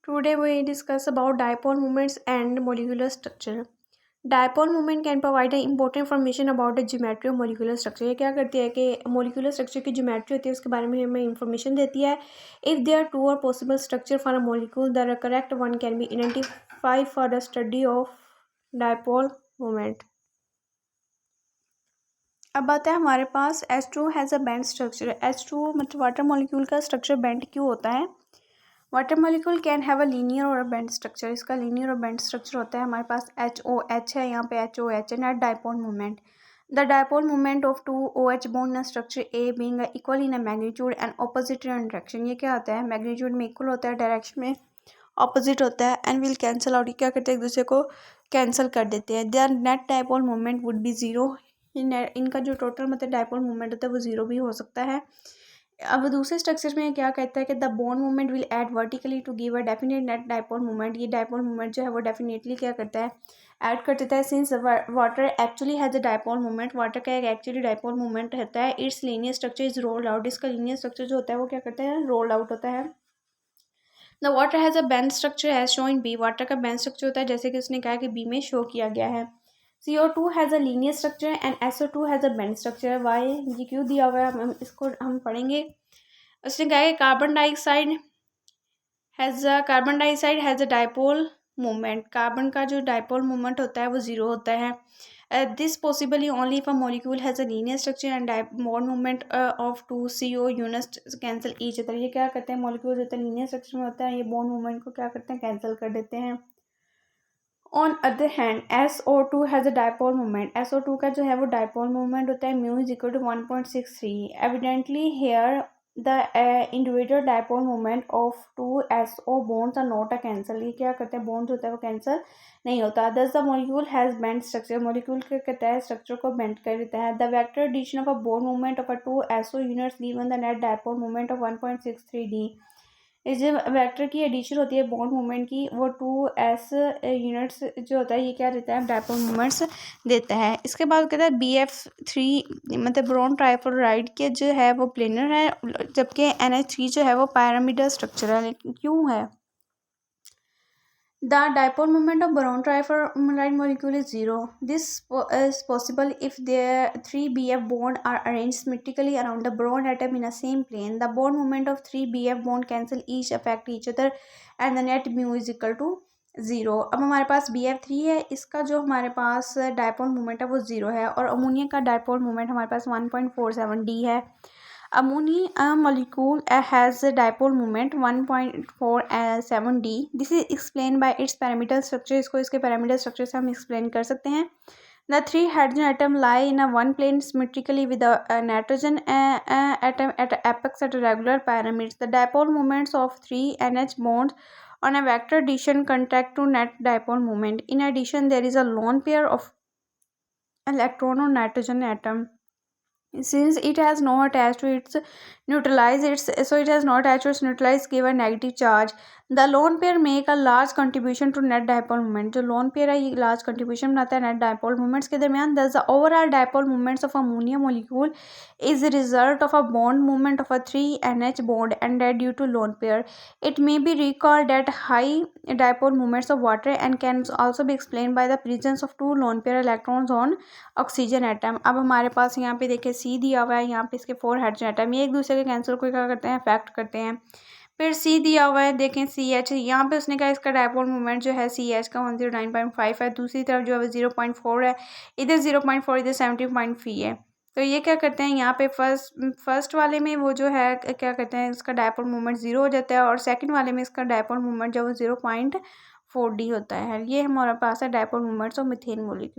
Today we discuss about dipole moments and molecular structure. Dipole moment can provide important information about the geometry of molecular structure. ये क्या करती है कि molecular structure की geometry होती है उसके बारे में हमें information देती है. If there are two or possible structure for a molecule, the correct one can be identified for the study of dipole moment. अब आता है हमारे पास H2 has a bend structure. H2 मतलब वाटर मॉलिक्यूल का structure bend क्यों होता है? Water molecule can have a linear और अ बेंड स्ट्रक्चर. इसका लीनियर और बेंड स्ट्रक्चर होता है. हमारे पास HOH है, यहाँ पे HOH है. Net dipole moment. The dipole moment of two OH bond in structure A being equal in a magnitude and opposite in direction. ये क्या होता है? मैग्नीट्यूड में इक्वल होता है, डायरेक्शन में ऑपोजिट होता है. And will cancel out. क्या करते हैं? एक दूसरे को कैंसिल कर देते हैं. There net dipole moment would be zero. इनका जो टोटल मतलब डाइपोल मोमेंट होता है वो जीरो भी हो सकता है. अब दूसरे स्ट्रक्चर में क्या कहता है कि the bond moment will add vertically to give a definite net dipole moment. ये डाइपोल मोमेंट जो है वो डेफिनेटली क्या करता है? ऐड कर देता है. Since water actually has a dipole moment, water का एक एक्चुअली डाइपोल मोमेंट रहता है. It's linear structure is rolled out. इसका लीनियर स्ट्रक्चर जो होता है वो क्या करता है? रोल्ड आउट होता है. The water has a bend structure as show in B. Water का बेंड स्ट्रक्चर होता है जैसे कि उसने कहा कि बी में शो किया गया है. CO2 has a linear structure and SO2 has a bend structure. Why ये क्यों दिया हुआ है इसको हम पढ़ेंगे. उसने कहा कि carbon dioxide has a dipole moment. Carbon का जो डाइपोल मोमेंट होता है वो ज़ीरो होता है. This possibly only if a molecule has a linear structure and bond moment of two CO units cancel each other. ये क्या करते हैं? मॉलिक्यूल होता है लीनियर स्ट्रक्चर में होता है, ये बॉन्ड मोमेंट को क्या करते हैं? कैंसिल कर देते हैं. On other hand SO2 has a dipole moment. SO2 का जो है वो डाइपोल मोमेंट होता है mu is equal to 1.63. Evidently here the individual dipole moment of two SO bonds are not a cancel. ये क्या करते हैं? बॉन्ड होता है वो कैंसल नहीं होता. Thus the molecule has bend structure. Molecule क्या कहता है? स्ट्रक्चर को बेंड कर देता है. The vector addition of a bond moment of a two SO units given the net dipole moment of 1.63D. इस जो वेक्टर की एडिशन होती है बॉन्ड मोमेंट की वो 2s यूनिट्स जो होता है ये क्या देता है? डाइपोल मोमेंट्स देता है. इसके बाद कहता है BF3 मतलब बोरॉन ट्राइफ्लोराइड के जो है वो प्लेनर है जबकि NH3 जो है वो pyramidal स्ट्रक्चर है. क्यों है? The dipole moment of boron trifluoride molecule is zero. This is possible if their 3BF bond are arranged symmetrically around the boron atom in a same plane. The bond moment of 3BF bond cancel each affect each other and the net mu is equal to zero. अब हमारे पास BF3 है, इसका जो हमारे पास dipole moment है वो zero है और अमोनिया का डाइपोल मोमेंट हमारे पास 1.47D है. Ammonia molecule has a dipole moment 1.47D. This is explained by its pyramidal structure. इसको इसके pyramidal structure से हम explain कर सकते हैं. The three hydrogen atom lie in a one plane symmetrically with a nitrogen atom at apex at regular pyramids. The dipole moments of three NH bonds on a vector addition contract to net dipole moment. In addition, there is a lone pair of electron on nitrogen atom. Since it has no attached to its neutralize give a negative charge. The lone pair make a large contribution to net dipole moment. जो lone pair है ये large contribution बनाता है net dipole moments के दरमियान. Thus the overall dipole moments of ammonia molecule is the result of a bond moment of a 3NH bond and that due to lone pair. It may be recalled that high dipole moments of water and can also be explained by the presence of two lone pair electrons on oxygen atom. अब हमारे पास यहाँ पे देखिए C दिया हुआ है, यहाँ पे इसके 4 हाइड्रोजन एटम ये एक दूसरे के कैंसर को क्या करते हैं? अफेक्ट करते हैं. फिर C दिया हुआ है, देखें CH, यहाँ पे उसने कहा इसका डाइपोल मोमेंट जो है CH का 109.5 है, दूसरी तरफ जो है 0.4 है, इधर 0.4 इधर 17.3 है. तो ये क्या करते हैं? यहाँ पे फर्स्ट वाले में वो जो है क्या करते हैं? इसका डाइपोल मोमेंट ज़ीरो हो जाता है और सेकंड वाले में इसका डाइपोल मोमेंट जो है 0.4D होता है. ये हमारे पास है dipole moments of methane molecule.